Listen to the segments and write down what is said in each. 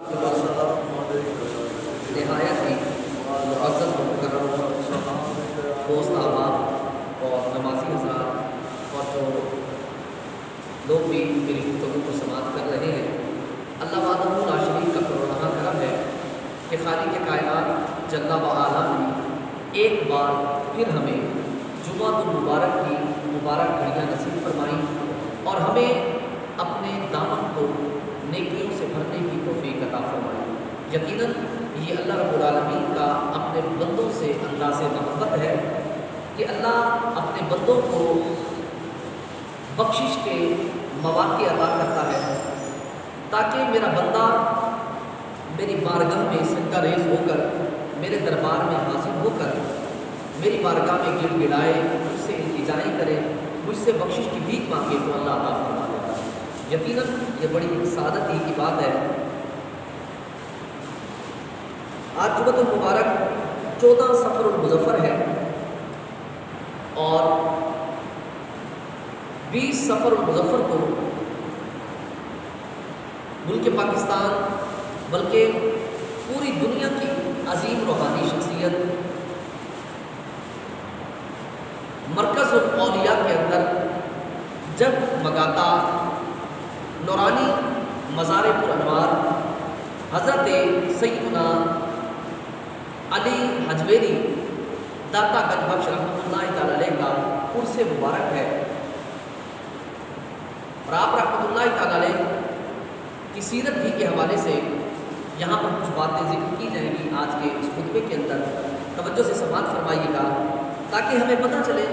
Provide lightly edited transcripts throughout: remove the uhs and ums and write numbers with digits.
نہایت ہی معزز و مکرم دوست احباب اور نمازی حضرات اور جو لوگ بھی میری گفتگو کو سماعت کر رہے ہیں، اللہ وحدہ لا شریک کا کرم کرم ہے کہ خالق کائنات جل و علا نے ایک بار پھر ہمیں جمعہ المبارک کی مبارک گھڑیاں نصیب فرمائیں اور ہمیں اپنے دامن کو نیکیوں سے بھرنے کی توفیق عطا فرمائے۔ یقیناً یہ اللہ رب العالمین کا اپنے بندوں سے انداز محبت ہے کہ اللہ اپنے بندوں کو بخشش کے مواقع عطا کرتا ہے تاکہ میرا بندہ میری بارگاہ میں سجدہ ریز ہو کر، میرے دربار میں حاضر ہو کر میری بارگاہ میں گڑ گڑائے، مجھ سے التجائیں کرے، مجھ سے بخشش کی بھیک مانگے تو اللہ عطا فرما دیتا ہے۔ یقیناً یہ بڑی سعادت ہی کی بات ہے۔ آج جمعۃ المبارک 14 صفر المظفر ہے اور 20 صفر المظفر کو ملک پاکستان بلکہ پوری دنیا کی عظیم روحانی شخصیت مرکز الاولیاء کے اندر جگمگاتا نورانی مزار پر انوار حضرت سیدنا علی حجویری داتا گنج بخش رحمۃ اللہ تعالی علیہ کا عرس مبارک ہے، اور آپ رحمۃ اللہ تعالی علیہ کی سیرت ہی کے حوالے سے یہاں پر کچھ باتیں ذکر کی جائیں گی آج کے اس خطبے کے اندر۔ توجہ سے سماعت فرمائیے گا تاکہ ہمیں پتہ چلے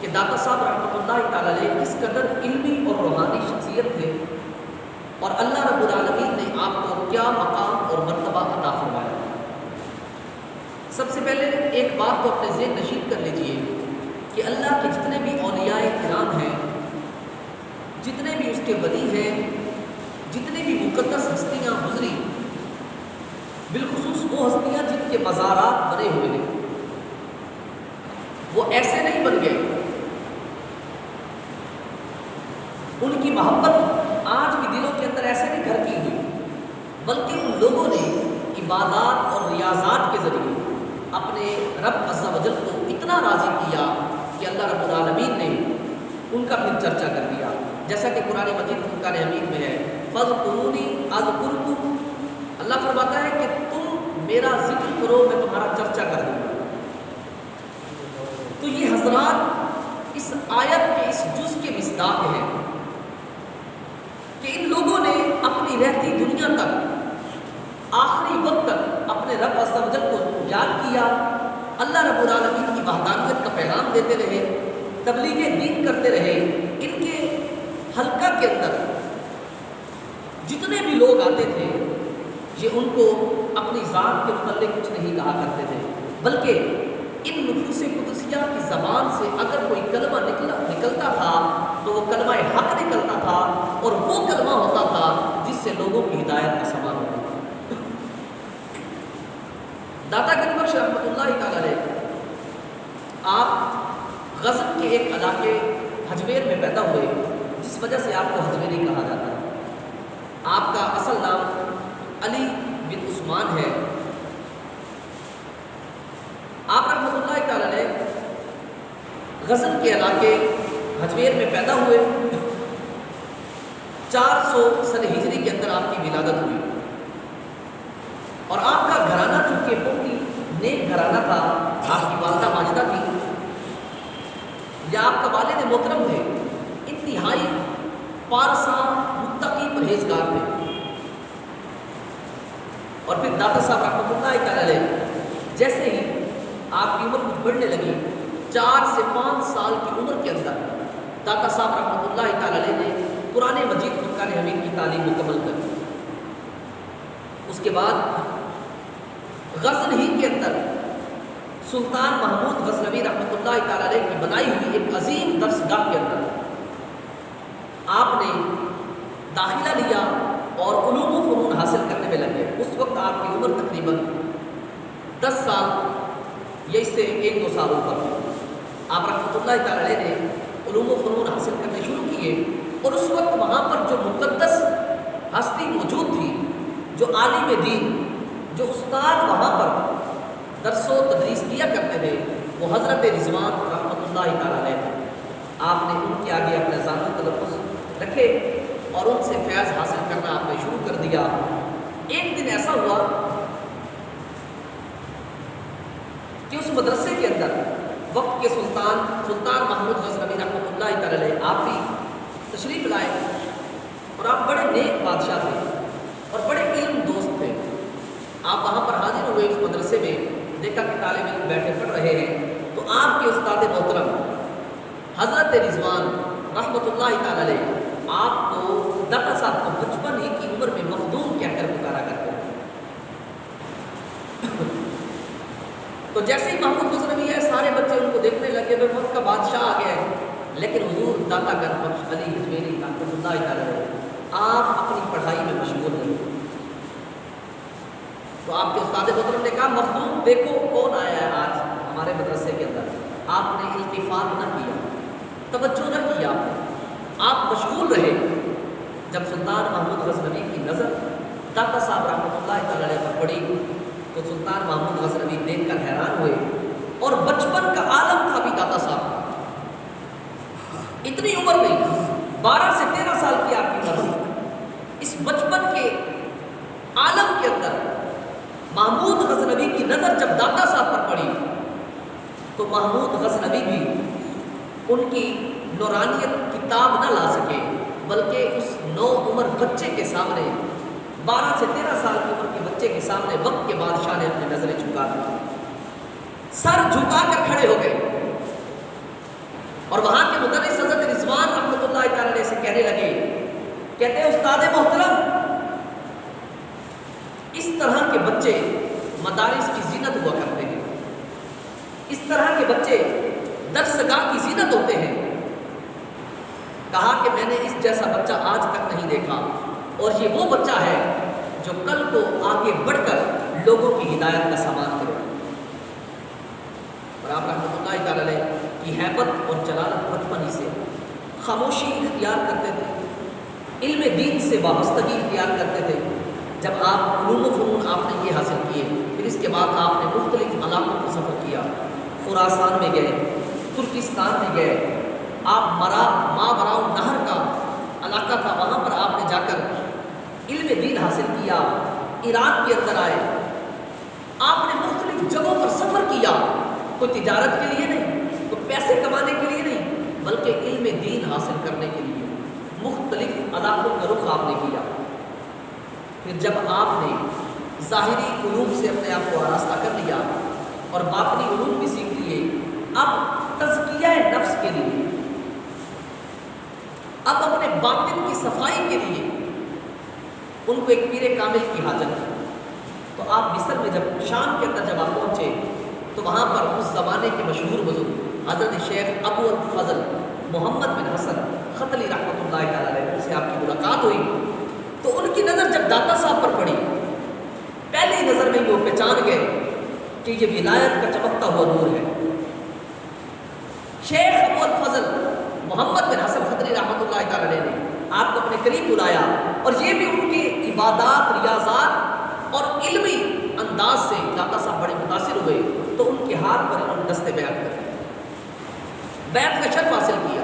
کہ داتا صاحب رحمۃ اللہ تعالی علیہ کس قدر علمی اور روحانی شخصیت تھے اور اللہ رب العالمین نے آپ کو کیا مقام اور مرتبہ عطا فرمایا۔ سب سے پہلے ایک بات تو اپنے ذہن نشین کر لیجئے کہ اللہ کے جتنے بھی اولیاء کرام ہیں، جتنے بھی اس کے ولی ہیں، جتنے بھی مقدس ہستیاں گزری، بالخصوص وہ ہستیاں جن کے مزارات بنے ہوئے ہیں، وہ ایسے نہیں بن گئے۔ ان کی محبت آج بھی دلوں کے اندر ایسے نہیں گھر کی ہوئی، بلکہ ان لوگوں نے عبادات اور ریاضات کے ذریعے اپنے رب عز و جل کو اتنا راضی کیا کہ اللہ رب العالمین نے ان کا پھر چرچا کر دیا، جیسا کہ قرآن مجید فرقان حمید میں ہے، فَاذْكُرُونِی أَذْكُرْكُمْ۔ اللہ فرماتا ہے کہ تم میرا ذکر کرو، میں تمہارا چرچا کر دوں گا۔ تو یہ حضرات اس آیت کے اس جز کے مصداق ہیں کہ ان لوگوں نے اپنی رہتی دنیا تک، آخری وقت تک اپنے رب عز و جل کو یاد کیا، اللہ رب العالمین کی وحدانیت کا پیغام دیتے رہے، تبلیغ دین کرتے رہے۔ ان کے حلقہ کے اندر جتنے بھی لوگ آتے تھے یہ ان کو اپنی ذات کے متعلق کچھ نہیں کہا کرتے تھے، بلکہ ان نفوس قدسیہ کی زبان سے اگر کوئی کلمہ نکلتا تھا تو وہ کلمہ حق نکلتا تھا، اور وہ کلمہ ہوتا تھا جس سے لوگوں کی ہدایت کا سامان ہوتا تھا۔ داتا گنج بخش رحمۃ اللہ تعالی علیہ آپ غزن کے ایک علاقے حجویر میں پیدا ہوئے، جس وجہ سے آپ کو حجویری کہا جاتا ہے۔ آپ کا اصل نام علی بن عثمان ہے۔ آپ رحمۃ اللہ تعالی علیہ غزن کے علاقے حجویر میں پیدا ہوئے، 400 سن ہجری کے اندر آپ کی ولادت ہوئی، اور آپ کا گھرانہ چونکہ بہت ہی نیک گھرانہ تھا، آپ کی والدہ ماجدہ تھی یا آپ کا والد محترم تھے، انتہائی پارسا متقی پرہیزگار تھے۔ اور پھر داتا صاحب رحمۃ اللہ تعالی علیہ جیسے ہی آپ کی عمر کچھ بڑھنے لگی، 4 سے 5 سال کی عمر کے اندر داتا صاحب رحمۃ اللہ تعالی علیہ نے قرآن مجید فرقان حمید کی تعلیم مکمل کر دی۔ اس کے بعد غزن ہی کے اندر سلطان محمود غزنوی رحمۃ اللہ تعالی علیہ کی بنائی ہوئی ایک عظیم درس گاہ کے اندر آپ نے داخلہ لیا اور علوم و فنون حاصل کرنے میں لگے۔ اس وقت آپ کی عمر تقریباً 10 سال یا اس سے 1-2 سال اوپر تھی۔ آپ رحمۃ اللہ تعالی علیہ نے علوم و فنون حاصل کرنے شروع کیے، اور اس وقت وہاں پر جو مقدس ہستی موجود تھی، جو عالم دین، جو استاد وہاں پر درس و تدریس کیا کرتے تھے، وہ حضرت رضوان رحمۃ اللہ تعالیٰ علیہ، آپ نے ان کے آگے اپنے ذاتی تلفظ رکھے اور ان سے فیض حاصل کرنا آپ نے شروع کر دیا۔ ایک دن ایسا ہوا کہ اس مدرسے کے اندر وقت کے سلطان محمود غزنوی رحمۃ اللہ تعالیٰ علیہ آپ بھی تشریف لائے، اور آپ بڑے نیک بادشاہ تھے اور بڑے علم دوست تھے۔ آپ وہاں پر حاضر ہوئے اس مدرسے میں، دیکھا کہ طالب علم بیٹھے پڑھ رہے ہیں، تو آپ کے استاد محترم حضرت رضوان رحمۃ اللہ تعالیٰ علیہ آپ کو داتا صاحب کو بچپن ہی کی عمر میں مخدوم کہہ کر پکارا کرتے ہیں۔ تو جیسے ہی محمود غزنوی ہے، سارے بچے ان کو دیکھنے لگے، وہ وقت کا بادشاہ آ گیا ہے، لیکن حضور داتا گنج بخش علی اجمیری رحمۃ اللہ تعالیٰ علیہ آپ اپنی پڑھائی میں مشغول ہیں۔ تو آپ کے استاد محترم نے کہا مخدوم دیکھو کون آیا ہے آج ہمارے مدرسے کے اندر۔ آپ نے التفات نہ کیا، توجہ نہ کیا، آپ مشغول رہے۔ جب سلطان محمود غزنوی کی نظر داتا صاحب رحمۃ اللہ تعالیٰ علیہ پر پڑی تو سلطان محمود غزنوی دیکھ کر حیران ہوئے، اور بچپن کا عالم تھا بھی داتا صاحب، اتنی عمر نہیں، 12 سے 13 سال کی آپ کی عمر، اس بچپن کے عالم کے اندر محمود غزنوی کی نظر جب داتا صاحب پر پڑی تو محمود غزنوی بھی ان کی نورانیت کتاب نہ لا سکے، بلکہ اس نو عمر بچے کے سامنے، 12 سے 13 سال کی عمر کے بچے کے سامنے وقت کے بادشاہ نے اپنی نظریں جھکا دی، سر جھکا کر کھڑے ہو گئے، اور وہاں کے مدرس حضرت رضوان رحمۃ اللہ تعالیٰ علیہ سے کہنے لگے، کہتے ہیں استاد محترم، اس طرح کے بچے مدارس کی زینت ہوا کرتے ہیں، اس طرح کے بچے درسگاہ کی زینت ہوتے ہیں۔ کہا کہ میں نے اس جیسا بچہ آج تک نہیں دیکھا، اور یہ وہ بچہ ہے جو کل کو آگے بڑھ کر لوگوں کی ہدایت کا سامان کرے۔ اور آپ رحمۃ اللہ تعالیٰ علیہ کی ہیبت اور جلالت بچپن ہی سے خاموشی اختیار کرتے تھے، علم دین سے وابستگی اختیار کرتے تھے۔ جب آپ علوم و فنون آپ نے یہ حاصل کیے، پھر اس کے بعد آپ نے مختلف علاقوں کو سفر کیا، خراسان میں گئے، ترکستان میں گئے، آپ ماوراء النہر کا علاقہ تھا، وہاں پر آپ نے جا کر علم دین حاصل کیا، عراق کے اندر آئے، آپ نے مختلف جگہوں پر سفر کیا، کوئی تجارت کے لیے نہیں، کوئی پیسے کمانے کے لیے نہیں، بلکہ علم دین حاصل کرنے کے لیے مختلف علاقوں کا رخ آپ نے کیا۔ پھر جب آپ نے ظاہری علوم سے اپنے آپ کو آراستہ کر لیا اور باطنی علوم بھی سیکھ لیے، اب تزکیہ نفس کے لیے، اب اپنے باطن کی صفائی کے لیے ان کو ایک پیر کامل کی حاجت ہے۔ تو آپ مصر میں جب شام کے اندر جب آپ پہنچے تو وہاں پر اس زمانے کے مشہور بزرگ حضرت شیخ ابو الفضل محمد بن حسن ختلی رحمۃ اللہ تعالیٰ علیہ سے آپ کی ملاقات ہوئی، تو ان کی نظر جب داتا صاحب پر پڑی، پہلی نظر میں وہ پہچان گئے کہ یہ ولایت کا چمکتا ہوا نور ہے۔ شیخ ابو الفضل محمد بن حسن ختلی رحمۃ اللہ تعالیٰ علیہ نے آپ کو اپنے قریب بلایا، اور یہ بھی ان کی عبادات، ریاضات اور علمی انداز سے داتا صاحب بڑے متاثر ہوئے، تو ان کے ہاتھ پر انہوں نے دستے بیعت کر بیعت کا شرف حاصل کیا۔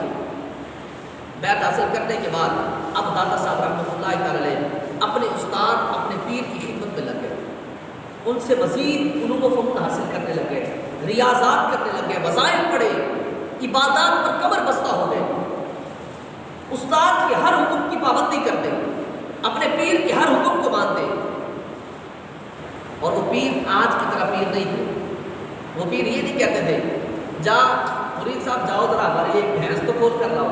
بیعت حاصل کرنے کے بعد اب داتا صاحب رحمۃ اللہ تعالیٰ علیہ اپنے استاد، اپنے پیر کی خدمت میں لگ گئے، ان سے مزید علوم و فنون حاصل کرنے لگے، ریاضات کرنے لگے، وظائف پڑھے، عبادات پر کمر بستہ ہو گئے، استاد کے ہر حکم کی پابندی کرتے، اپنے پیر کے ہر حکم کو مانتے۔ اور وہ پیر آج کی طرح پیر نہیں تھے، وہ پیر یہ نہیں کہتے تھے جا مرید صاحب جاؤ ذرا ہمارے لیے بھینس تو کھول کر لاؤ،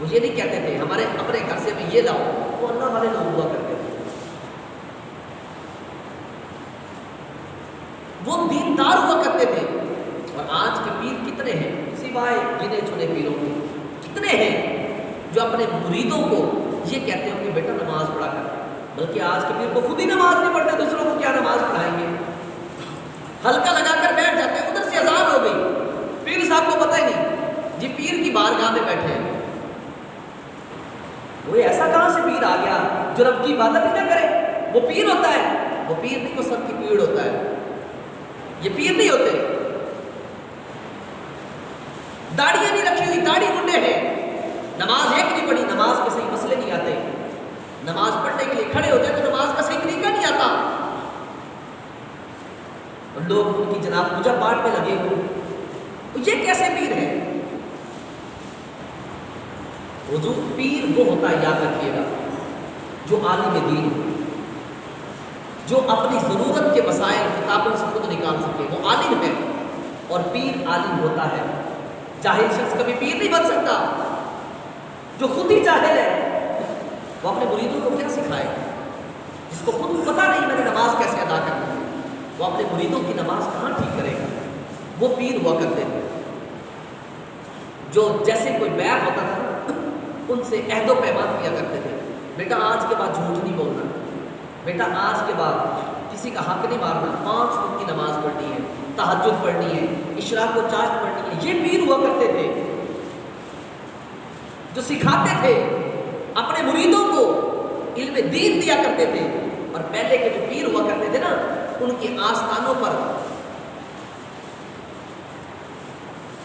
وہ یہ نہیں کہتے تھے ہمارے اپنے گھر سے بھی یہ لاؤ، وہ اللہ والے لوگ ہوا کرتے تھے، وہ دیندار ہوا کرتے تھے۔ اور آج کے پیر کتنے ہیں سوائے گنے چنے پیروں کے، کتنے ہیں جو اپنے مریدوں کو یہ کہتے ہیں کہ بیٹا نماز پڑھا کر، بلکہ آج کے پیر کو خود ہی نماز نہیں پڑھتے، دوسروں کو کیا نماز پڑھائیں گے، ہلکا لگا کر بیٹھ جاتے ہیں، ادھر سے اذان ہو گئی، پیر صاحب کو پتہ ہی نہیں جی پیر کی بارگاہ میں بیٹھے ہیں۔ وہ ایسا کہاں سے پیر آ گیا جو رب کی عبادت ہی نہ کرے؟ وہ پیر ہوتا ہے، وہ پیر نہیں، وہ سب کی پیڑ ہوتا ہے، یہ پیر نہیں ہوتے۔ داڑیاں نہیں رکھی ہوئی، داڑھی منڈے ہیں، نماز ایک نہیں پڑھی، نماز کے صحیح مسئلے نہیں آتے، نماز پڑھنے کے لیے کھڑے ہوتے تو نماز کا صحیح طریقہ نہیں آتا، اور لوگ ان کی جناب پوجا پاٹ میں لگے ہوئے، تو یہ کیسے پیر ہے؟ حضور پیر وہ ہوتا ہے، یاد رکھیے گا، جو عالم دین، جو اپنی ضرورت کے مسائل کتابوں سے خود نکال سکے، وہ عالم ہے۔ اور پیر عالم ہوتا ہے، جاہل شخص کبھی پیر نہیں بن سکتا۔ جو خود ہی جاہل ہے وہ اپنے مریدوں کو کیا سکھائے؟ جس کو خود پتہ نہیں میں نے نماز کیسے ادا کرنی ہے، وہ اپنے مریدوں کی نماز کہاں ٹھیک کرے گا؟ وہ پیر ہوا کرتے ہیں، جو جیسے کوئی بیعت ہوتا تھا ان سے عہد و پیمان کیا کرتے تھے، بیٹا آج کے بعد جھوٹ نہیں بولنا، بیٹا آج کے بعد کسی کا حق نہیں مارنا، 5 وقت کی نماز پڑھنی ہے، تہجد پڑھنی ہے، اشراق و چاشت پڑھنی ہے۔ یہ پیر ہوا کرتے تھے جو سکھاتے تھے، اپنے مریدوں کو علم دین دیا کرتے تھے۔ اور پہلے کے جو پیر ہوا کرتے تھے نا، ان کے آستانوں پر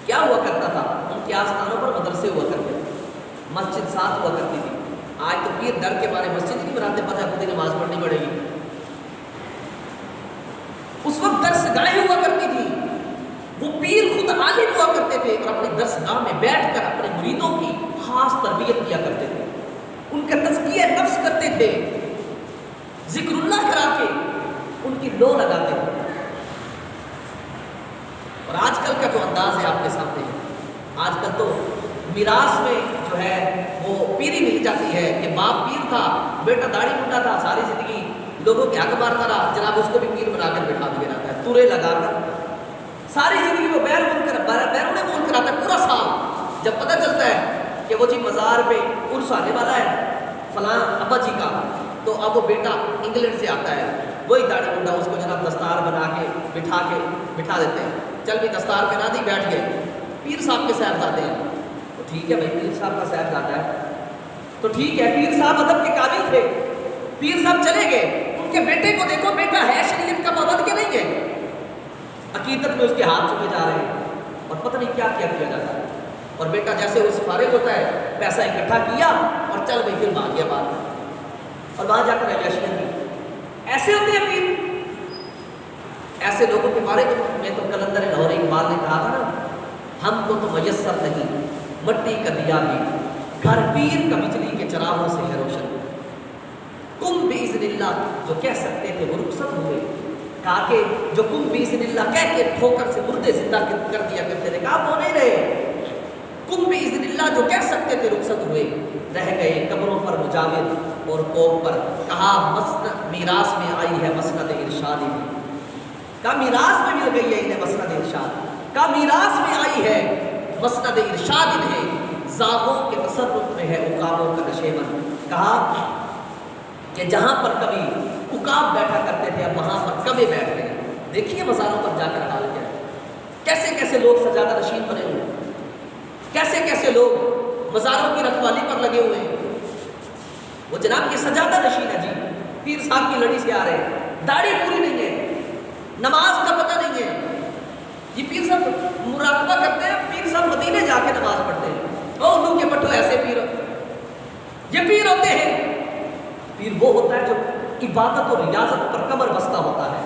کیا ہوا کرتا تھا؟ ان کے آستانوں پر مدرسے ہوا کرتے تھے، مسجد ساتھ ہوا کرتی تھی۔ آج تو پیر ڈر کے بارے مسجد نہیں بناتے، پتہ خود ہی نماز پڑھنی پڑے گی۔ اس وقت درس گاہیں ہوا کرتی تھی، وہ پیر خود عالم ہوا کرتے تھے اور اپنے درس گاہ میں بیٹھ کر اپنے مریدوں کی خاص تربیت کیا کرتے تھے، ان کا تزکیہ نفس کرتے تھے، ذکر اللہ کرا کے ان کی لو لگاتے تھے۔ اور آج کل کا جو انداز ہے آپ کے سامنے ہے، آج کل تو میراث میں جو ہے وہ پیری مل جاتی ہے کہ باپ پیر تھا، بیٹا داڑھی منڈا تھا، ساری زندگی لوگوں کے حق مارتا رہا، جناب اس کو بھی پیر بنا کر بٹھا دیا جاتا ہے، تورے لگا کر ساری زندگی وہ بیرون ملک آتا ہے پورا سال۔ جب پتہ چلتا ہے کہ وہ جی مزار پہ عرس آنے والا ہے فلاں ابا جی کا، تو اب وہ بیٹا انگلینڈ سے آتا ہے، وہی داڑھی منڈا اس کو جناب دستار بنا کے بٹھا دیتے ہیں، چل بھی دستار پہنا دی، بیٹھ گئے، پیر صاحب کے صاحبزادے ہیں، تو ٹھیک ہے بھائی، پیر صاحب کا صاحبزادہ ہے تو ٹھیک ہے، پیر صاحب ادب کے قابل تھے، پیر صاحب چلے گئے، ان کے بیٹے کو دیکھو، بیٹا ہے شریعت کا پابند کہ نہیں ہے، عقیدت میں اس کے ہاتھ چکے جا رہے ہیں اور پتہ نہیں کیا کیا جاتا ہے، اور بیٹا جیسے اس فارغ ہوتا ہے پیسہ اکٹھا کیا اور چل بھائی پھر بھاگ گیا بعد میں، اور وہاں جا کر عیاشیاں کی۔ ایسے ہوتے ہیں پیر، ایسے لوگوں کے بارے میں تو کلندر لاہور اقبال نے کہا تھا نا، ہم کو تو میسر نہیں مٹی کا دیا بھی، گھر پیر کا بجلی کے چراغوں سے ہے روشن، کم باذن اللہ جو کہہ سکتے تھے وہ رخصت ہوئے، کہا کہ جو کم باذن اللہ کہہ کے ٹھوکر سے مردے زندہ کر دیا کرتے تھے، کہا وہ نہیں رہے، کم باذن اللہ جو کہہ سکتے تھے رخصت ہوئے، رہ گئے قبروں پر مجاور اور قوم پر، کہا میراث میں آئی ہے مسند ارشاد میں، کہا میراث میں مل گئی ہے انہیں مسند ارشاد، کہا میراث میں آئی ہے مسند ارشاد انہیں، زاغوں کے تصرف میں ہے عقابوں کا نشیمن، کہا کہ جہاں پر کبھی عقاب بیٹھا کرتے تھے اب وہاں پر کبھی بیٹھ رہے ہیں۔ دیکھیے مزاروں پر جا کر حال کیا ہے، کیسے کیسے لوگ سجادہ نشین بنے ہوئے ہیں، کیسے کیسے لوگ مزاروں کی رکھوالی پر لگے ہوئے ہیں۔ وہ جناب یہ سجادہ نشین ہے جی، پیر صاحب کی لڑی سے آ رہے ہیں، داڑھی پوری نہیں ہے، نماز کا پتہ نہیں ہے، یہ پیر صاحب مراقبہ کرتے ہیں، پیر صاحب مدینے جا کے نماز پڑھتے ہیں، اور اردو کے پٹھو ایسے پیر، یہ پیر ہوتے ہیں۔ پیر وہ ہوتا ہے جو عبادت اور ریاضت پر کمر بستہ ہوتا ہے،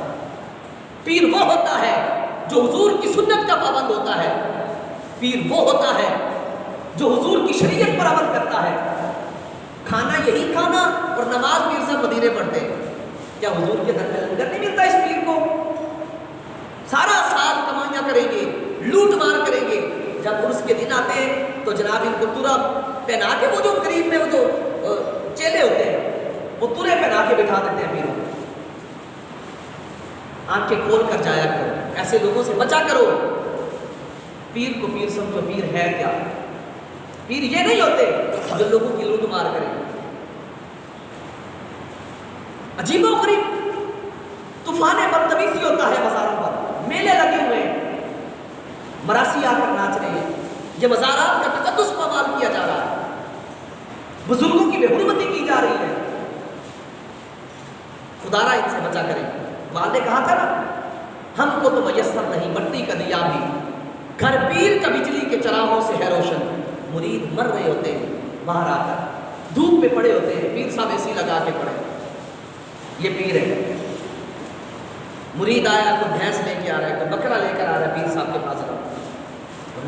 پیر وہ ہوتا ہے جو حضور کی سنت کا پابند ہوتا ہے، پیر وہ ہوتا ہے جو حضور کی شریعت پر عمل کرتا ہے۔ کھانا یہی کھانا اور نماز پیر صاحب مدینے پڑھتے ہیں، کیا حضور کے گھر میں لنگر نہیں ملتا اس پیر کو؟ سارا سال کمائیاں کریں گے، لوٹ مار کریں گے، جب عرس کے دن آتے ہیں تو جناب ان کو تورا پہنا کے، وہ جو قریب میں وہ جو چیلے ہوتے ہیں وہ تورے پہنا کے بٹھا دیتے ہیں پیروں، آنکھیں کھول کر جایا کرو، ایسے لوگوں سے بچا کرو۔ پیر کو پیر سمجھو، پیر ہے کیا؟ پیر یہ نہیں ہوتے جو لوگوں کی لوٹ مار کریں، عجیب و غریب طوفان بدتمیزی ہوتا ہے مزاروں پر، میلے لگے ہوئے ہیں، مراسی آ کر ناچ رہے ہیں، یہ مزارات کا تقدس پامال کیا جا رہا ہے، بزرگوں کی بے حرمتی کی جا رہی ہے۔ خدارا ان سے بچا کریں. وہاں نے کہا تھا نا ہم کو تو میسر نہیں مٹی کا دیا بھی، گھر پیر کا بجلی کے چراغوں سے ہے روشن. مرید مر رہے ہوتے ہیں باہر آ کر، دھوپ پہ پڑے ہوتے ہیں، پیر صاحب اے سی لگا کے پڑے. یہ پیر ہے. مرید آیا، کوئی بھینس لے کے آ رہا ہے، کوئی بکرا لے کر آ رہا ہے پیر صاحب کے پاس.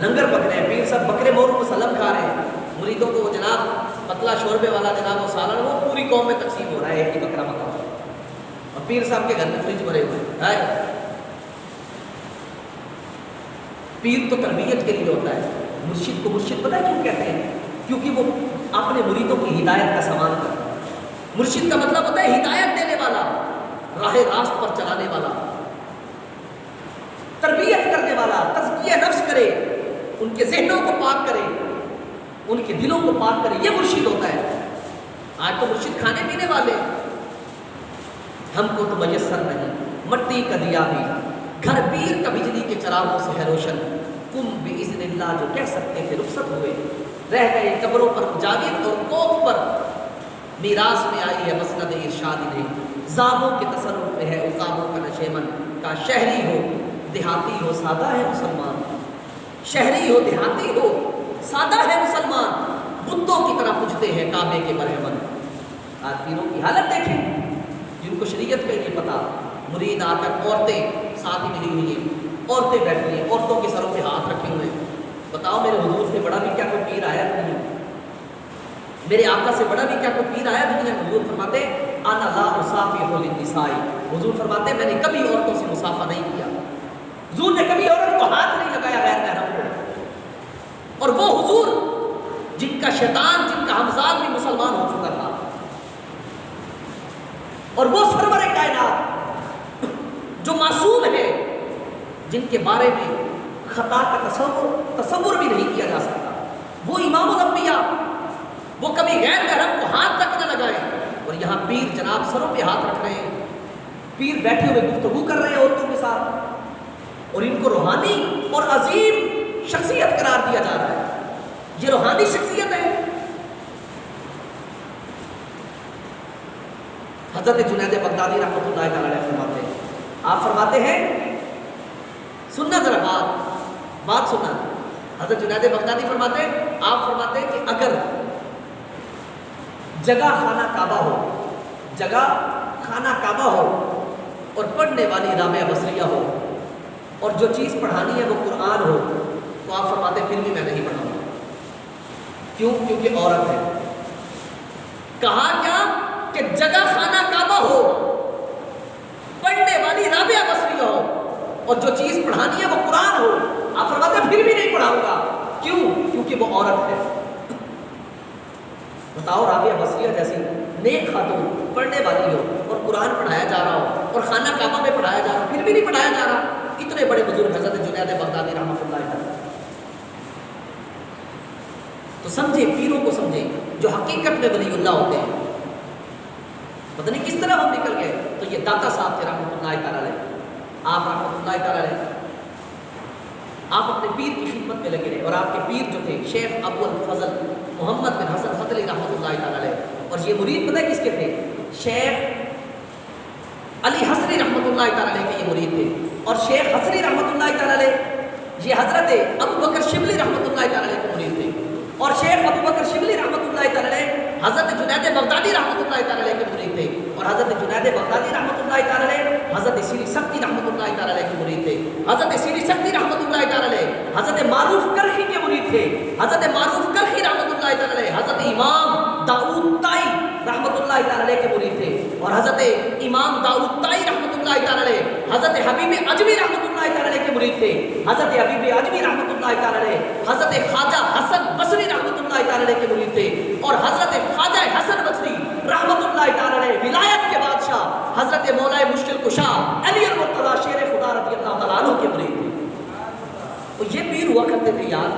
لنگر پک رہے ہیں، پیر صاحب بکرے مور کو سلم کھا رہے ہیں. مریدوں کو وہ جناب پتلا شوربے والا جناب وہ سالن وہ پوری قوم میں تقسیم ہو رہا ہے، ایک ہی بکرا پکا ہوا. اور پیر صاحب کے گھر میں فریج بھرے ہوئے ہیں. پیر تو تربیت کے لیے ہوتا ہے. مرشد کو مرشد پتہ ہے کیوں کہتے ہیں؟ کیونکہ وہ اپنے مریدوں کی ہدایت کا سامان کرتا ہے. مرشد کا مطلب ہوتا ہے ہدایت دینے والا، راہ راست پر چلانے والا، تربیت کرنے والا، تزکیہ نفس کرے، ان کے ذہنوں کو پاک کرے، ان کے دلوں کو پاک کرے. یہ مرشد ہوتا ہے. آج تو مرشد کھانے پینے والے. ہم کو تو میسر نہیں مٹی کا دیا بھی، گھر پیر کا بجلی کے چراغوں سے ہے روشن. تم باذن اللہ جو کہہ سکتے تھے رخصت ہوئے، رہ گئے قبروں پر جاگیر اور کوپ پر. میراث میں آئی ہے مسند ارشاد نے، زاغوں کے تصرف میں ہے عقابوں کا نشیمن. کا شہری ہو دیہاتی ہو سادہ ہے مسلمان، شہری ہو دیہاتی ہو سادہ ہے مسلمان. بتوں کی طرح پوچھتے ہیں کعبے کے برہمن. آج پیروں کی حالت دیکھیں جن کو شریعت کا ہی نہیں پتا. مرید آ کر عورتیں ساتھ ہی ملی ہوئی ہیں، عورتیں بیٹھی ہیں، عورتوں کے سروں پہ ہاتھ رکھے ہوئے ہیں. بتاؤ میرے حضور سے بڑا بھی کیا کوئی پیر آیا دنیا میں؟ میرے آقا سے بڑا بھی کیا کوئی پیر آیا دنیا میں؟ حضور فرماتے انا لا اصافح للنساء. حضور فرماتے میں نے کبھی عورتوں سے مصافحہ نہیں کیا. حضور نے کبھی عورت کو ہاتھ نہیں لگایا غیر محرم کو. اور وہ حضور جن کا شیطان، جن کا ہمزاد بھی مسلمان ہو چکا تھا، اور وہ سرور کائنات جو معصوم ہے، جن کے بارے میں خطا کا تصور بھی نہیں کیا جا سکتا، وہ امام الانبیاء، وہ کبھی غیر محرم کو ہاتھ تک نہ لگائے. اور یہاں پیر جناب سروں پہ ہاتھ رکھ رہے ہیں. پیر بیٹھے ہوئے گفتگو کر رہے ہیں عورتوں کے ساتھ، اور ان کو روحانی اور عظیم شخصیت قرار دیا جا رہا ہے. یہ روحانی شخصیت ہے. حضرت جنید بغدادی رحمۃ اللہ تعالی علیہ فرماتے ہیں، آپ فرماتے ہیں، سننا ذرا بات سننا. حضرت جنید بغدادی فرماتے ہیں، آپ فرماتے ہیں کہ اگر جگہ خانہ کعبہ ہو، جگہ خانہ کعبہ ہو اور پڑھنے والی رابعہ بصریہ ہو، اور جو چیز پڑھانی ہے وہ قرآن ہو، تو آپ فرماتے ہیں پھر بھی میں نہیں پڑھاؤں گا. کیوں؟ کیونکہ عورت ہے. کہا کیا کہ جگہ خانہ کعبہ ہو، پڑھنے والی رابعہ بصریہ ہو، اور جو چیز پڑھانی ہے وہ قرآن ہو. آپ فرماتے ہیں پھر بھی نہیں پڑھاؤں گا. کیوں؟ کیونکہ وہ عورت ہے. بتاؤ، رابعہ بصریہ جیسی نیک خاتون پڑھنے والی ہو اور قرآن پڑھایا جا رہا ہو اور خانہ کعبہ میں پڑھایا جا رہا، پھر بھی نہیں پڑھایا جا رہا. اتنے بڑے بزرگ حضرت جنید بغدادی رحمۃ اللہ علیہ. تو سمجھے، پیروں کو سمجھے جو حقیقت میں ولی اللہ ہوتے ہیں. پتہ نہیں کس طرح ہم نکل گئے. تو یہ داتا صاحب تھے رحمۃ اللہ تعالی علیہ. آپ رحمۃ اللہ تعالی علیہ آپ اپنے پیر کی خدمت میں لگے رہے. اور آپ کے پیر جو تھے شیخ ابو الفضل محمد بن حسن فتلی رحمۃ اللہ تعالی علیہ. اور یہ مرید پتہ ہے کس کے تھے؟ شیخ علی حسنی رحمۃ اللہ تعالی علیہ کے یہ مرید تھے. اور شیخ حسنی رحمۃ اللہ تعالی علیہ یہ حضرت ابو بکر شبلی رحمۃ اللہ تعالی علیہ کے مرید تھے. اور شیخ ابو بکر شبلی رحمۃ اللہ تعالی علیہ حضرت جنید بغدادی رحمۃ اللہ تعالی علیہ کے مرید تھے. اور حضرت جنید بغدادی رحمۃ اللہ تعالی علیہ حضرت سیری سختی رحمۃ اللہ تعالی علیہ کے مرید تھے. حضرت سیری سختی رحمۃ اللہ تعالی علیہ حضرت معروف کرخی کے مرید تھے. حضرت معروف کرخی رحمۃ اللہ تعالی علیہ حضرت امام داؤد طائی رحمۃ اللہ تعالی علیہ کے مرید تھے. اور حضرت امام داؤد طائی رحمۃ اللہ تعالی علیہ حضرت حبیب اجمی رحمۃ اللہ تعالی علیہ کے مرید تھے. حضرت حبیب اجمی رحمۃ اللہ تعالی علیہ حضرت خواجہ حسن بصری رحمۃ اللہ تعالی علیہ کے مرید تھے. اور حضرت خواجہ حسن بصری رحمۃ اللہ تعالی علیہ ولایت کے بادشاہ حضرت مولا مشکل کشا علی المرتضیٰ شیر خدا رضی اللہ تعالیٰ عنہ کے مرید تھے. تو یہ پیر ہوا کرتے تھے یار،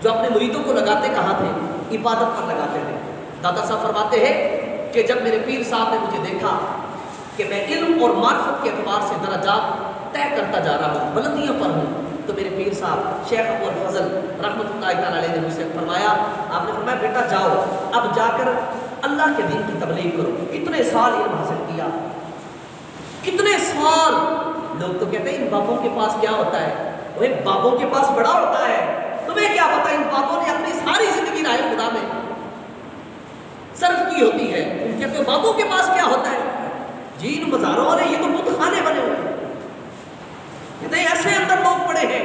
جو اپنے مریدوں کو لگاتے کہاں تھے؟ عبادت پر لگاتے تھے. دادا صاحب فرماتے ہیں کہ جب میرے پیر صاحب نے مجھے دیکھا کہ میں علم اور معرفت کے اعتبار سے درجات طے کرتا جا رہا ہوں، بلندیوں پر ہوں، تو میرے پیر صاحب شیخ ابو الفضل رحمۃ اللہ تعالی علیہ نے مجھ سے فرمایا، آپ نے فرمایا بیٹا جاؤ اب جا کر اللہ کے دین کی تبلیغ کرو. اتنے سال علم حاصل کیا، کتنے سال لوگ تو کہتے ہیں ان بابوں کے پاس کیا ہوتا ہے، وہ بابوں کے پاس بڑا ہوتا ہے، تمہیں کیا پتا ان بابوں نے اپنی ساری زندگی راہ خدا میں صرف کی ہوتی ہے، ان کہتے ہیں بابوں کے پاس کیا ہوتا ہے، جی ان مزاروں والے یہ تو بت خانے بنے ہوئے ہیں، کہتے ہیں ایسے اندر لوگ پڑے ہیں۔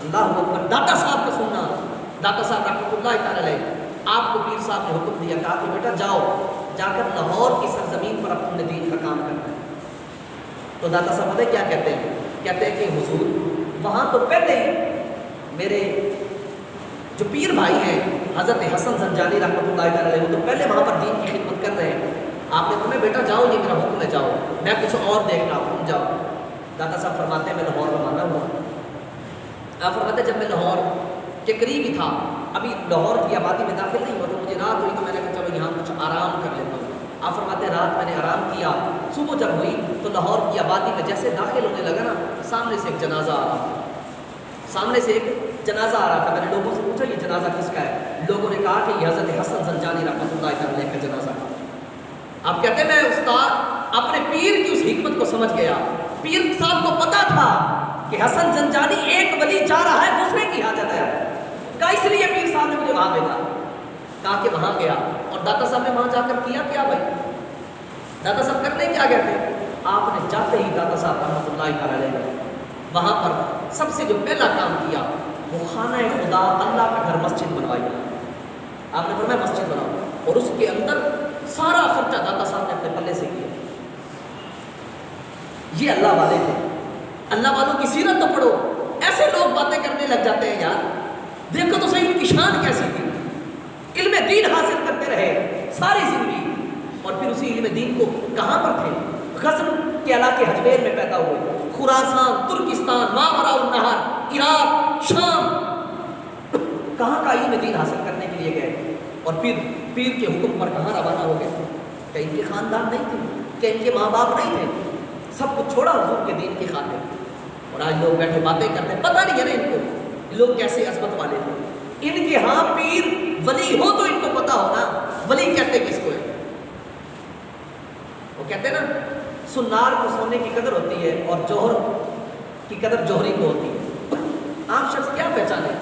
اللہ اکبر۔ داتا صاحب کا سننا، داتا صاحب رحمۃ اللہ تعالی علیہ، آپ کو پیر صاحب نے حکم دیا، کہا کہ بیٹا جاؤ، جا کر لاہور کی سرزمین پر اپنے دین کا کام کرنا ہے۔ تو داتا صاحب پتہ کیا کہتے ہیں، کہتے ہیں کہ حضور وہاں تو پہلے ہی میرے جو پیر بھائی ہیں حضرت حسن زنجانی رحمۃ اللہ تعالی علیہ، وہ تو پہلے وہاں پر دین کی خدمت کر رہے ہیں، آپ نے فرمایا بیٹا جاؤ، یہ میرا حکم ہے، جاؤ، میں کچھ اور دیکھ رہا ہوں، تم جاؤ۔ داتا صاحب فرماتے ہیں میں لاہور روانہ ہوا۔ آپ فرماتے ہیں جب میں لاہور کے قریب ہی تھا، ابھی لاہور کی آبادی میں داخل نہیں ہوا، تو مجھے رات ہوئی تو میں نے کہا چلو یہاں کچھ آرام کر لیتا ہوں۔ آپ فرماتے ہیں رات میں نے آرام کیا، صبح جب ہوئی تو لاہور کی آبادی میں جیسے داخل ہونے لگا نا، سامنے سے ایک جنازہ آ رہا تھا، سامنے سے ایک جنازہ آ رہا تھا۔ میں نے لوگوں سے پوچھا یہ جنازہ کس کا ہے؟ لوگوں نے کہا کہ یہ حضرت حسن زنجانی رحمۃ اللہ علیہ کا جنازہ ہے۔ آپ کہتے ہیں میں استاد اپنے پیر کی اس حکمت کو سمجھ گیا، پیر صاحب کو پتا تھا کہ حسن زنجانی ایک ولی جا رہا ہے دوسرے کی حاجت ہے، کہا اس لیے پیر صاحب نے مجھے وہاں بھیجا، کہا کہ وہاں گیا، اور داتا صاحب نے وہاں جا کر کیا کیا بھائی؟ داتا صاحب کرنے کیا گئے تھے؟ آپ نے جاتے ہی داتا صاحب رحمۃ اللہ تعالی علیہ وہاں پر سب سے جو پہلا کام کیا وہ خانہ خدا اللہ کا گھر مسجد بنوائی۔ آپ نے فرمایا مسجد بناؤ، اور اس کے اندر سارا خرچہ داتا صاحب نے اپنے پلے سے کیا۔ یہ اللہ والے تھے، اللہ والوں کی سیرت تو پڑھو، ایسے لوگ باتیں کرنے لگ جاتے ہیں یار، دیکھو تو صحیح ان کی شان کیسی تھی، علم دین حاصل کرتے رہے ساری زندگی، اور پھر اسی علم دین کو کہاں پر تھے؟ غزن کے علاقے حجبیر میں پیدا ہوئے، خراسان، ترکستان، ماوراء النہر، عراق، شام، کہاں کا علم دین حاصل کرنے کے لیے گئے، اور پھر پیر کے حکم پر کہاں روانہ ہو گئے؟ کہ ان کے خاندان نہیں تھے، کہ ان کے ماں باپ نہیں تھے، سب کچھ چھوڑا حضور کے دین کی خاطر، اور آج لوگ بیٹھے باتیں کرتے ہیں، پتہ نہیں ہے نا ان کو لوگ کیسے عظمت والے تھے۔ ان کے ہاں پیر ولی ہو تو ان کو پتا ہونا ولی کہتے کس کو ہے۔ وہ کہتے ہیں نا سنار کو سونے کی قدر ہوتی ہے اور جوہر کی قدر جوہری کو ہوتی ہے۔ عام شخص کیا پہچانے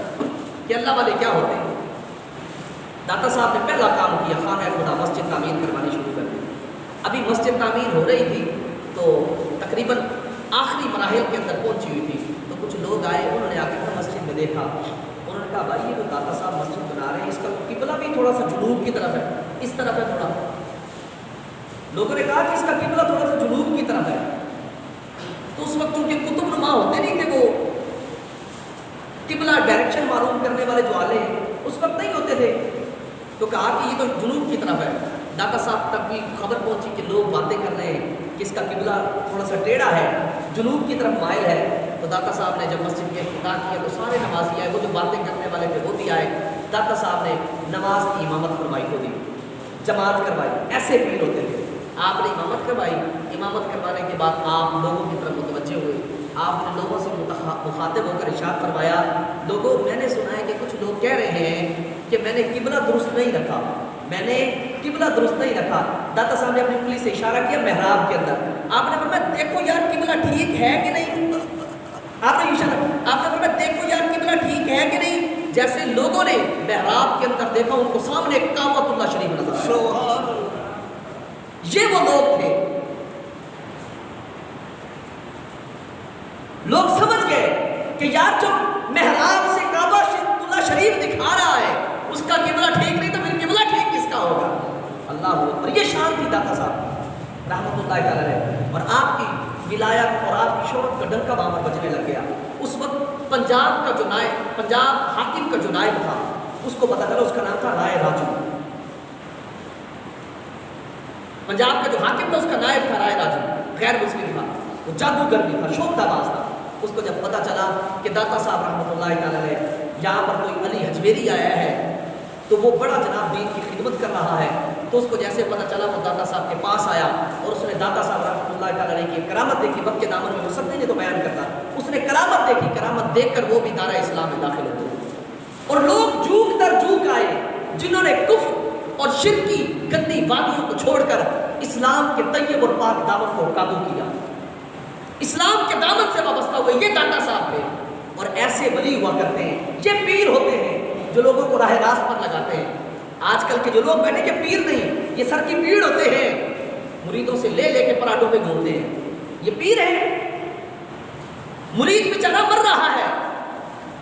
کہ اللہ والے کیا ہوتے ہیں؟ داتا صاحب نے پہلا کام کیا، خانہ خدا مسجد تعمیر کروانی شروع کر دی۔ ابھی مسجد تعمیر ہو رہی تھی تو تقریباً آخری مراحل کے اندر پہنچی ہوئی تھی، تو کچھ لوگ آئے، انہوں نے آ کر مسجد میں دیکھا، انہوں نے کہا بھائی یہ تو داتا صاحب مسجد بنا رہے ہیں، اس کا قبلہ بھی تھوڑا سا جنوب کی طرف ہے، اس طرف ہے تھوڑا۔ لوگوں نے کہا کہ اس کا قبلہ تھوڑا سا جنوب کی طرف ہے، تو اس وقت چونکہ کتب نما ہوتے نہیں تھے، وہ قبلہ ڈائریکشن معلوم کرنے والے جو آلے ہیں اس وقت نہیں ہوتے تھے، تو کہا کہ یہ تو جنوب کی طرف ہے۔ داتا صاحب تک بھی خبر پہنچی کہ لوگ باتیں کر رہے ہیں کہ اس کا قبلہ تھوڑا سا ٹیڑھا ہے، جنوب کی طرف مائل ہے۔ تو داتا صاحب نے جب مسجد کے افتتاح کیا تو سارے نمازی آئے، وہ جو باتیں کرنے والے تھے وہ بھی آئے، داتا صاحب نے نماز کی امامت فرمائی، کو دی جماعت کروائی، ایسے پیر ہوتے تھے۔ آپ نے امامت کروائی، امامت کروانے کے بعد آپ لوگوں کی طرف متوجہ ہوئے، آپ نے لوگوں سے مخاطب ہو کر ارشاد فرمایا، لوگوں میں نے سنا ہے کہ کچھ لوگ کہہ رہے ہیں کہ میں نے قبلہ درست نہیں رکھا، میں نے قبلہ درست نہیں رکھا۔ داتا صاحب نے اپنی انگلی سے اشارہ کیا محراب کے اندر، آپ نے فرمایا دیکھو یار قبلہ ٹھیک ہے کہ نہیں، آپ نے اشارہ، آپ نے فرمایا دیکھو یار قبلہ ٹھیک ہے کہ نہیں۔ جیسے لوگوں نے محراب کے اندر دیکھا، ان کو سامنے کعبۃ اللہ شریف نظر آیا۔ یہ وہ لوگ تھے، لوگ سمجھ گئے کہ یار جو محراب سے کعبہ اللہ شریف دکھا رہا ہے اس کا قبلہ ٹھیک نہیں تو پھر قبلہ ٹھیک کس کا ہوگا؟ اللہ اکبر۔ یہ شان تھی داتا صاحب رحمۃ اللہ تعالی علیہ، اور آپ کی ولایت اور آپ کی شہرت کا ڈنکا وہاں پر بجنے لگ گیا۔ اس وقت پنجاب کا جو نائب، پنجاب حاکم کا جو نائب تھا، اس کو پتا چلا، اس کا نام تھا رائے راجو۔ پنجاب کا جو حاکم تھا اس کا نائب تھا رائے راجو، غیر مسلم تھا، وہ جادوگر بھی تھا، شوبدہ باز تھا۔ اس کو جب پتا چلا کہ داتا صاحب رحمۃ اللہ تعالی علیہ یہاں پر کوئی علی حجویری آیا ہے تو وہ بڑا جناب دین کی خدمت کر رہا ہے، تو اس کو جیسے پتا چلا وہ داتا صاحب کے پاس آیا، اور اس نے داتا صاحب رحمۃ اللہ تعالی علیہ کی کرامت دیکھی۔ وقت کے دامن میں مصدق نے تو بیان کرتا، اس نے کرامت دیکھی، کرامت دیکھ کر وہ بھی دارہ اسلام میں داخل ہوتے، اور لوگ جھوک در جھوک آئے، جنہوں نے کفر اور شرک کی گندی وادیوں کو چھوڑ کر اسلام کے طیب اور پاک دامن کو قابو کیا، اسلام کے دامن سے وابستہ ہوئے، یہ داتا صاحب ہے۔ اور ایسے ولی ہوا کرتے ہیں، یہ پیر ہوتے ہیں جو لوگوں کو راہ راست پر لگاتے ہیں۔ آج کل کے جو لوگ بیٹھے یہ پیر نہیں، یہ سر کی پیڑ ہوتے ہیں، مریدوں سے لے لے کے پراٹھوں پہ گھومتے ہیں، یہ پیر ہیں۔ مرید بیچارہ مر رہا ہے،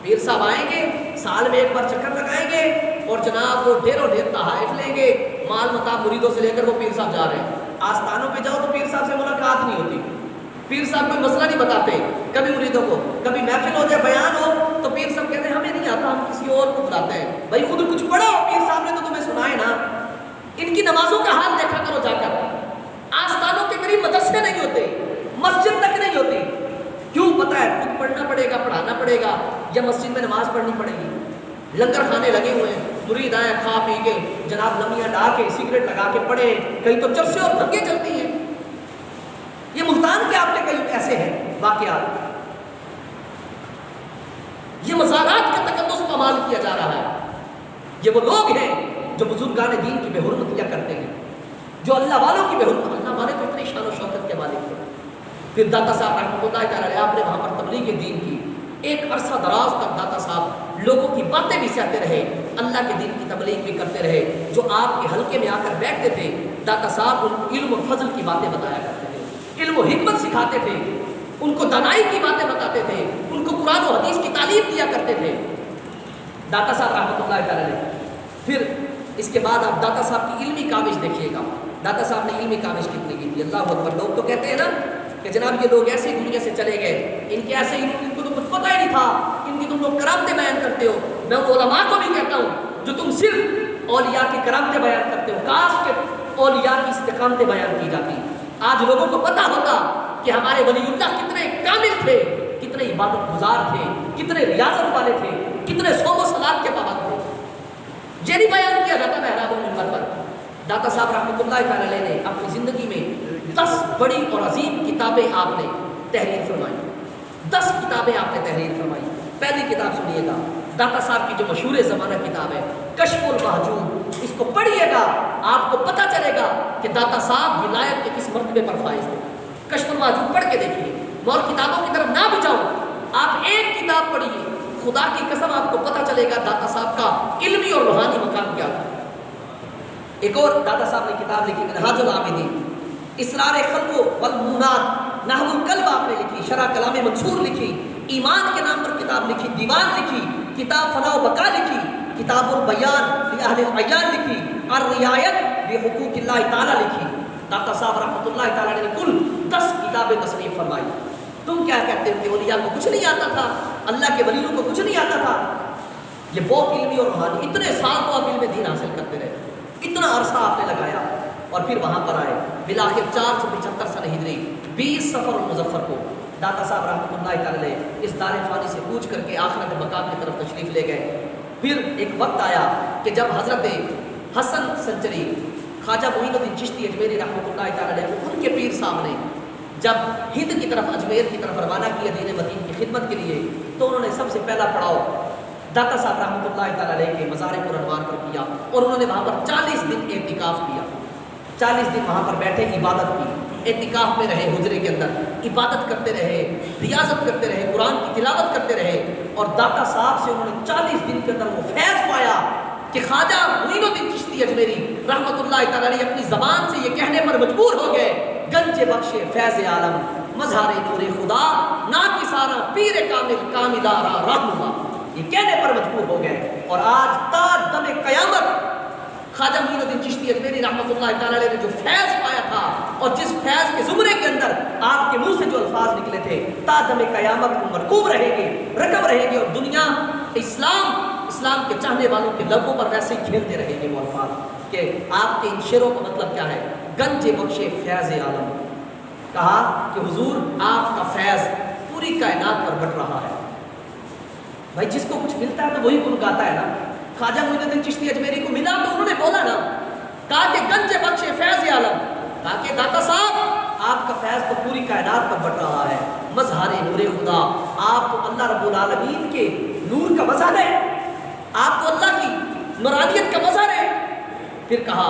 پیر صاحب آئیں گے، سال میں ایک بار چکر لگائیں گے اور جناب وہ ڈھیروں ڈھیر تحائف لیں گے، مال متا مریدوں سے لے کر وہ پیر صاحب جا رہے ہیں۔ آستانوں پہ جاؤ تو پیر صاحب سے ملاقات نہیں ہوتی، پیر صاحب کوئی مسئلہ نہیں بتاتے کبھی مریدوں کو، کبھی محفل ہو جائے بیان ہو تو پیر صاحب کہتے ہیں ہمیں نہیں آتا، ہم کسی اور کو بلاتے ہیں۔ بھائی خود کچھ پڑھو، پیر صاحب نے تو تمہیں سنائے نا۔ ان کی نمازوں کا حال دیکھا کرو جا کر، آستانوں کے قریب مدرسے نہیں ہوتے، مسجد تک نہیں ہوتی۔ کیوں؟ پتہ ہے خود پڑھنا پڑے گا، پڑھانا پڑے گا، یا مسجد میں نماز پڑھنی پڑے گی۔ لنگر کھانے لگے ہوئے ہیں، مرید آئے کھا پی کے جناب لمیاں ڈال کے سگریٹ لگا کے پڑے، کہیں تو چرسے اور بھگے چلتی ہیں۔ یہ ملتان کے آپ کے کئی ایسے ہیں واقعات، یہ مزارات کا تقدس پامال کیا جا رہا ہے۔ یہ وہ لوگ ہیں جو بزرگان دین کی بے حرمتیاں کرتے ہیں، جو اللہ والوں کی بے حرمت، اللہ والے تو اتنی شان و شوکت کے مالک ہیں۔ پھر داتا صاحب رحمۃ اللہ تعالی علیہ، آپ نے وہاں پر تبلیغ دین کی، ایک عرصہ دراز تک داتا صاحب لوگوں کی باتیں بھی سہتے رہے، اللہ کے دین کی تبلیغ بھی کرتے رہے۔ جو آپ کے حلقے میں آ کر بیٹھتے تھے، داتا صاحب ان کو علم و فضل کی باتیں بتایا کرتے تھے، علم و حکمت سکھاتے تھے، ان کو دانائی کی باتیں بتاتے تھے، ان کو قرآن و حدیث کی تعلیم دیا کرتے تھے داتا صاحب رحمۃ اللہ تعالی علیہ۔ پھر اس کے بعد آپ داتا صاحب کی علمی کاوش دیکھیے گا، داتا صاحب نے علمی کاوش کتنی کی تھی، اللہ اکبر۔ لوگ تو کہتے ہیں نا کہ جناب یہ لوگ ایسے دنیا سے چلے گئے، ان کے ایسے ان کو تو کچھ پتہ ہی نہیں تھا، ان کی تم لوگ کرامتیں بیان کرتے ہو۔ میں ان علماء کو بھی کہتا ہوں جو تم صرف اولیاء کی کرامتیں بیان کرتے ہو، کاش کے اولیاء کی استقامتیں بیان کی جاتی، آج لوگوں کو پتہ ہوتا کہ ہمارے ولی اللہ کتنے کامل تھے، کتنے عبادت گزار تھے، کتنے ریاضت والے تھے، کتنے صوم و صلات کے پابند تھے۔ یہ نہیں بیان کیا جاتا محراب و منبر پر۔ داتا صاحب رحمۃ اللہ تعالی علیہ نے اپنی زندگی میں 10 بڑی اور عظیم کتابیں آپ نے تحریر فرمائی، 10 کتابیں آپ نے تحریر فرمائی۔ پہلی کتاب سنیے گا، داتا صاحب کی جو مشہور زمانہ کتاب ہے کشف المحجوب، اس کو پڑھیے گا آپ کو پتہ چلے گا کہ داتا صاحب ولایت کے کس مرتبے پر فائز تھے۔ کشف المحجوب پڑھ کے دیکھیے، میں اور کتابوں کی طرف نہ بھی جاؤں، آپ ایک کتاب پڑھیے، خدا کی قسم آپ کو پتہ چلے گا داتا صاحب کا علمی اور روحانی مقام کیا تھا۔ ایک اور داتا صاحب نے کتاب لکھی منہاج العابدین، اسرار خلق والمونات، نحو القلب آپ نے لکھی، شرح کلام منصور لکھی، ایمان کے نام پر کتاب لکھی، دیوان لکھی، کتاب فنا و بقا لکھی، کتاب البیان لأہل العیان لکھی، الرعایت بحقوق اللہ تعالی لکھی۔ داتا صاحب رحمۃ اللہ تعالی نے کل 10 کتابیں تصنیف فرمائی۔ تم کیا کہتے ہو کہ اولیاء کو کچھ نہیں آتا تھا، اللہ کے ولیوں کو کچھ نہیں آتا تھا؟ یہ بہت علمی اور روحانی، اتنے سال تو آپ علم دین حاصل کرتے رہے، اتنا عرصہ آپ نے لگایا، اور پھر وہاں پر آئے بالآخر 475 سنہ ہجری 20 صفر المظفر کو داتا صاحب رحمۃ اللہ تعالی اس دار فانی سے کوچ کر کے آخرت مقام کی طرف تشریف لے گئے۔ پھر ایک وقت آیا کہ جب حضرت حسن سنچری خواجہ معین الدین چشتی اجمیری رحمۃ اللہ تعالی ان کے پیر صاحب نے جب ہند کی طرف اجمیر کی طرف روانہ کیا دین مدین کی خدمت کے لیے، تو انہوں نے سب سے پہلا پڑاؤ داتا صاحب رحمۃ اللہ تعالی کے مزار پرانوار پر کیا، اور انہوں نے وہاں پر 40 دن اعتکاف کیا، 40 دن وہاں پر بیٹھے عبادت کی، اعتکاف میں رہے، حجرے کے اندر عبادت کرتے رہے، ریاضت کرتے رہے، قرآن کی تلاوت کرتے رہے، اور داتا صاحب سے انہوں نے 40 دن کے اندر وہ فیض پایا کہ خواجہ معین الدین چشتی اجمیری رحمۃ اللہ تعالی اپنی زبان سے یہ کہنے پر مجبور ہو گئے، گنج بخش فیض عالم مظہر نور خدا ناکسارا پیر کامل کاملارا رہنما، یہ کہنے پر مجبور ہو گئے۔ اور آج تا دم قیامت خواجہ معین الدین چشتی اجمیری رحمۃ اللہ تعالی نے جو فیض پایا تھا، اور جس فیض کے زمرے کے اندر آپ کے منہ سے جو الفاظ نکلے تھے، تا دم قیامت وہ مرکوب رہیں گے، رقم رہیں گے، اور دنیا اسلام کے چاہنے والوں کے لبوں پر ویسے ہی کھیلتے رہیں گے وہ الفاظ کہ آپ کے ان شعروں کا مطلب کیا ہے۔ گنج بخش فیض عالم، کہا کہ حضور آپ کا فیض پوری کائنات پر بٹ رہا ہے۔ بھائی جس کو کچھ ملتا ہے تو وہی گن گاتا ہے نا۔ خواجہ معین الدین چشتی اجمیری کو ملا تو انہوں نے بولا نا، کہا کہ گنج بخش فیض عالم، کہا کہ داتا صاحب آپ کا فیض تو پوری کائنات پر بٹ رہا ہے، مظہر نور خدا، آپ تو اللہ رب العالمین کے نور کا مظہر ہے، آپ تو اللہ کی نورانیت کا مظہر ہے۔ پھر کہا